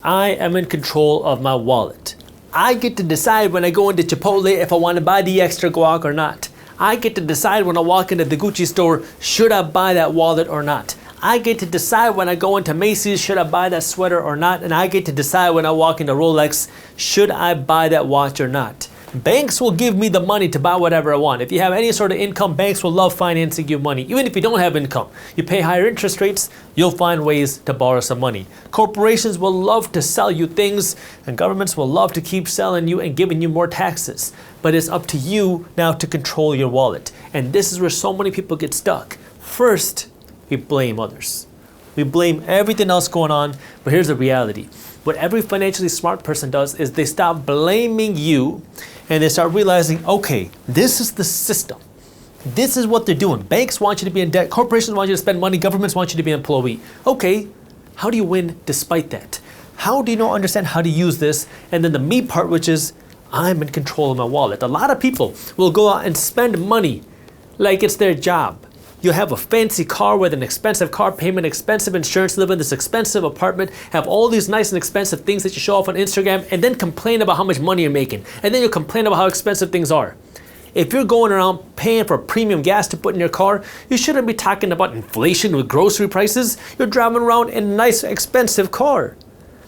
I am in control of my wallet. I get to decide when I go into Chipotle if I want to buy the extra guac or not. I get to decide when I walk into the Gucci store, should I buy that wallet or not. I get to decide when I go into Macy's, should I buy that sweater or not. And I get to decide when I walk into Rolex, should I buy that watch or not. Banks will give me the money to buy whatever I want. If you have any sort of income, banks will love financing you money. Even if you don't have income, you pay higher interest rates, you'll find ways to borrow some money. Corporations will love to sell you things, and governments will love to keep selling you and giving you more taxes. But it's up to you now to control your wallet. And this is where so many people get stuck. First, we blame others. We blame everything else going on, but here's the reality. What every financially smart person does is they stop blaming you and they start realizing, okay, this is the system. This is what they're doing. Banks want you to be in debt, corporations want you to spend money, governments want you to be an employee. Okay, how do you win despite that? How do you not understand how to use this? And then the me part, which is, I'm in control of my wallet. A lot of people will go out and spend money like it's their job. You'll have a fancy car with an expensive car payment, expensive insurance, live in this expensive apartment, have all these nice and expensive things that you show off on Instagram, and then complain about how much money you're making. And then you'll complain about how expensive things are. If you're going around paying for premium gas to put in your car, you shouldn't be talking about inflation with grocery prices. You're driving around in a nice, expensive car.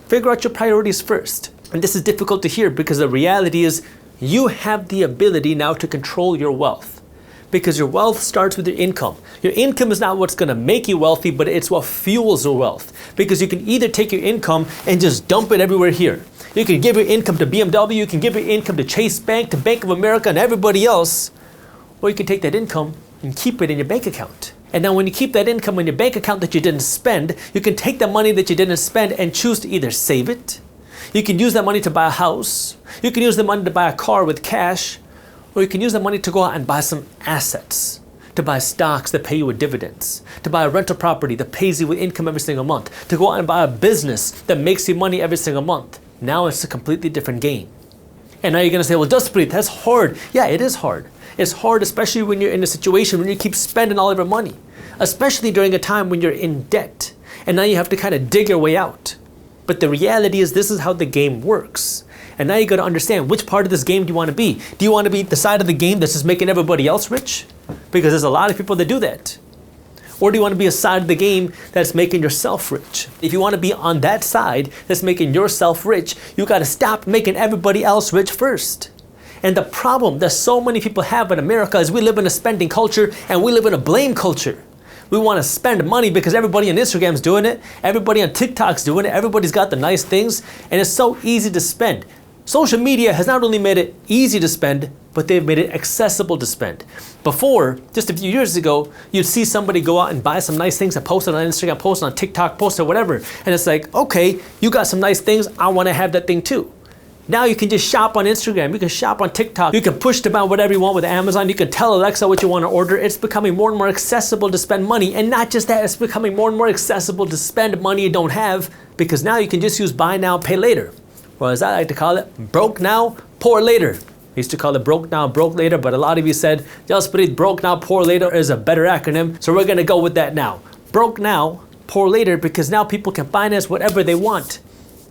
Figure out your priorities first. And this is difficult to hear because the reality is you have the ability now to control your wealth. Because your wealth starts with your income. Your income is not what's gonna make you wealthy, but it's what fuels your wealth. Because you can either take your income and just dump it everywhere here. You can give your income to BMW, you can give your income to Chase Bank, to Bank of America, and everybody else. Or you can take that income and keep it in your bank account. And now when you keep that income in your bank account that you didn't spend, you can take the money that you didn't spend and choose to either save it. You can use that money to buy a house. You can use the money to buy a car with cash. Or you can use that money to go out and buy some assets, to buy stocks that pay you with dividends, to buy a rental property that pays you with income every single month, to go out and buy a business that makes you money every single month. Now it's a completely different game. And now you're gonna say, well, Jaspreet, that's hard. Yeah, it is hard. It's hard, especially when you're in a situation when you keep spending all of your money, especially during a time when you're in debt. And now you have to kind of dig your way out. But the reality is this is how the game works. And now you got to understand, which part of this game do you want to be? Do you want to be the side of the game that's just making everybody else rich? Because there's a lot of people that do that. Or do you want to be a side of the game that's making yourself rich? If you want to be on that side that's making yourself rich, you got to stop making everybody else rich first. And the problem that so many people have in America is we live in a spending culture and we live in a blame culture. We want to spend money because everybody on Instagram's doing it, everybody on TikTok's doing it, everybody's got the nice things, and it's so easy to spend. Social media has not only made it easy to spend, but they've made it accessible to spend. Before, just a few years ago, you'd see somebody go out and buy some nice things and post it on Instagram, post it on TikTok, post it whatever. And it's like, okay, you got some nice things, I want to have that thing too. Now you can just shop on Instagram, you can shop on TikTok, you can push to buy whatever you want with Amazon, you can tell Alexa what you want to order. It's becoming more and more accessible to spend money. And not just that, it's becoming more and more accessible to spend money you don't have, because now you can just use buy now, pay later. Or as I like to call it, broke now, poor later. I used to call it broke now, broke later, but a lot of you said, Jaspreet, broke now, poor later is a better acronym, so we're gonna go with that now. Broke now, poor later, because now people can finance whatever they want.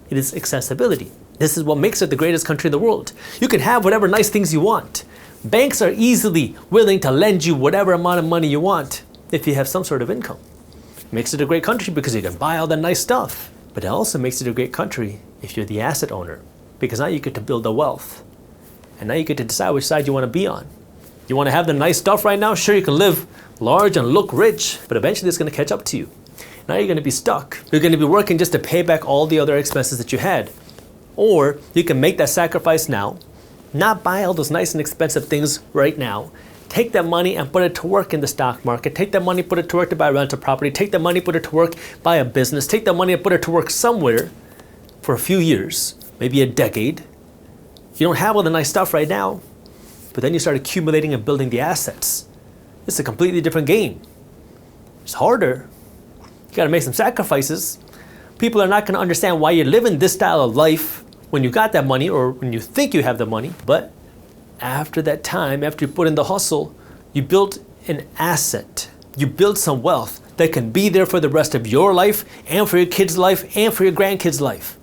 It is accessibility. This is what makes it the greatest country in the world. You can have whatever nice things you want. Banks are easily willing to lend you whatever amount of money you want if you have some sort of income. Makes it a great country because you can buy all that nice stuff. But it also makes it a great country if you're the asset owner, because now you get to build the wealth. And now you get to decide which side you want to be on. You want to have the nice stuff right now? Sure, you can live large and look rich, but eventually it's going to catch up to you. Now you're going to be stuck. You're going to be working just to pay back all the other expenses that you had. Or you can make that sacrifice now, not buy all those nice and expensive things right now, take that money and put it to work in the stock market, take that money, put it to work to buy a rental property, take that money, put it to work, buy a business, take that money and put it to work somewhere for a few years, maybe a decade. You don't have all the nice stuff right now, but then you start accumulating and building the assets. It's a completely different game. It's harder. You gotta make some sacrifices. People are not gonna understand why you're living this style of life when you got that money or when you think you have the money, but after that time, after you put in the hustle, you built an asset. You built some wealth that can be there for the rest of your life and for your kids' life and for your grandkids' life.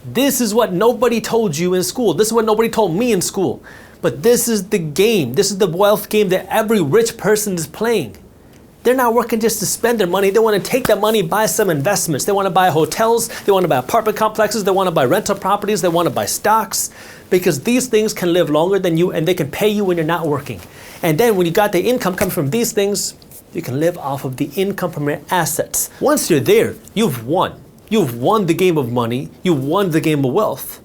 This is what nobody told you in school. This is what nobody told me in school. But this is the game. This is the wealth game that every rich person is playing. They're not working just to spend their money. They want to take that money, buy some investments. They want to buy hotels. They want to buy apartment complexes. They want to buy rental properties. They want to buy stocks, because these things can live longer than you, and they can pay you when you're not working. And then when you got the income coming from these things, you can live off of the income from your assets. Once you're there, you've won. You've won the game of money. You've won the game of wealth.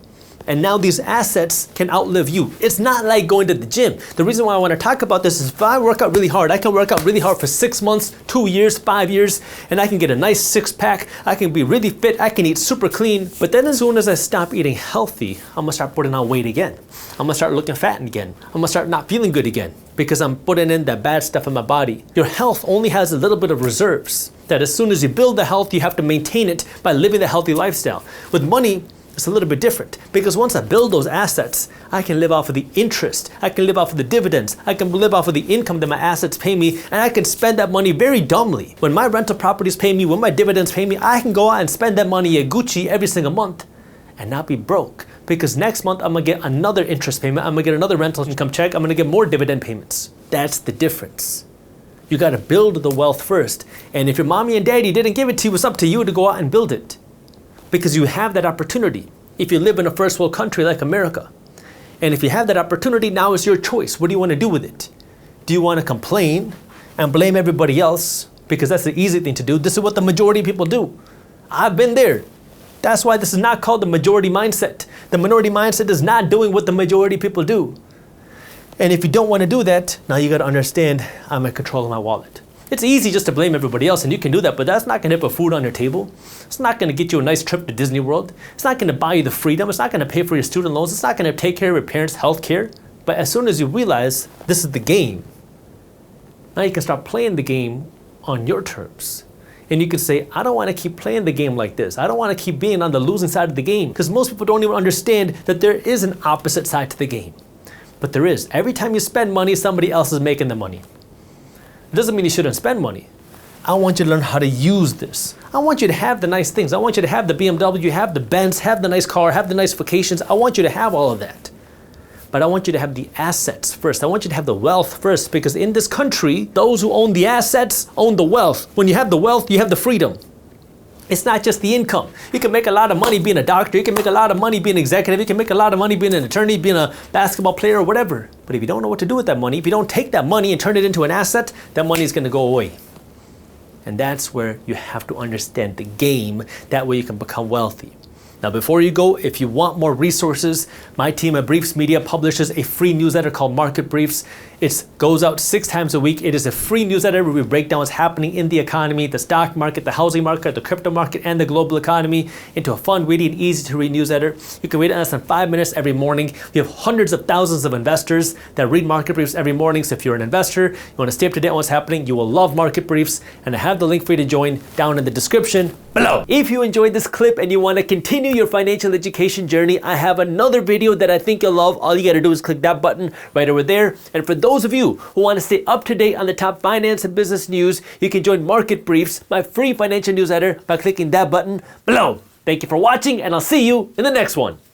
And now these assets can outlive you. It's not like going to the gym. The reason why I want to talk about this is if I work out really hard, I can work out really hard for 6 months, 2 years, 5 years, and I can get a nice six pack. I can be really fit. I can eat super clean. But then as soon as I stop eating healthy, I'm going to start putting on weight again. I'm going to start looking fat again. I'm going to start not feeling good again because I'm putting in that bad stuff in my body. Your health only has a little bit of reserves that as soon as you build the health, you have to maintain it by living the healthy lifestyle. With money, it's a little bit different, because once I build those assets, I can live off of the interest, I can live off of the dividends, I can live off of the income that my assets pay me, and I can spend that money very dumbly. When my rental properties pay me, when my dividends pay me, I can go out and spend that money at Gucci every single month and not be broke, because next month I'm gonna get another interest payment, I'm gonna get another rental income check, I'm gonna get more dividend payments. That's the difference. You gotta build the wealth first, and if your mommy and daddy didn't give it to you, it's up to you to go out and build it. Because you have that opportunity if you live in a first world country like America. And if you have that opportunity, now it's your choice. What do you want to do with it? Do you want to complain and blame everybody else? Because that's the easy thing to do. This is what the majority of people do. I've been there. That's why this is not called the majority mindset. The minority mindset is not doing what the majority of people do. And if you don't want to do that, now you got to understand I'm in control of my wallet. It's easy just to blame everybody else, and you can do that, but that's not going to put food on your table. It's not going to get you a nice trip to Disney World. It's not going to buy you the freedom. It's not going to pay for your student loans. It's not going to take care of your parents' health care. But as soon as you realize this is the game, now you can start playing the game on your terms. And you can say, I don't want to keep playing the game like this. I don't want to keep being on the losing side of the game, because most people don't even understand that there is an opposite side to the game. But there is. Every time you spend money, somebody else is making the money. It doesn't mean you shouldn't spend money. I want you to learn how to use this. I want you to have the nice things. I want you to have the BMW, have the Benz, have the nice car, have the nice vacations. I want you to have all of that. But I want you to have the assets first. I want you to have the wealth first, because in this country, those who own the assets own the wealth. When you have the wealth, you have the freedom. It's not just the income. You can make a lot of money being a doctor. You can make a lot of money being an executive. You can make a lot of money being an attorney, being a basketball player, or whatever. But if you don't know what to do with that money, if you don't take that money and turn it into an asset, that money is going to go away. And that's where you have to understand the game. That way you can become wealthy. Now, before you go, if you want more resources, my team at Briefs Media publishes a free newsletter called Market Briefs. It goes out 6 times a week. It is a free newsletter where we break down what's happening in the economy, the stock market, the housing market, the crypto market, and the global economy into a fun, witty, and easy to read newsletter. You can read it in less than 5 minutes every morning. We have hundreds of thousands of investors that read Market Briefs every morning. So if you're an investor, you want to stay up to date on what's happening, you will love Market Briefs. And I have the link for you to join down in the description below. If you enjoyed this clip and you want to continue your financial education journey, I have another video that I think you'll love. All you got to do is click that button right over there. And for those of you who want to stay up to date on the top finance and business news, you can join Market Briefs, my free financial newsletter, by clicking that button below. Thank you for watching, and I'll see you in the next one.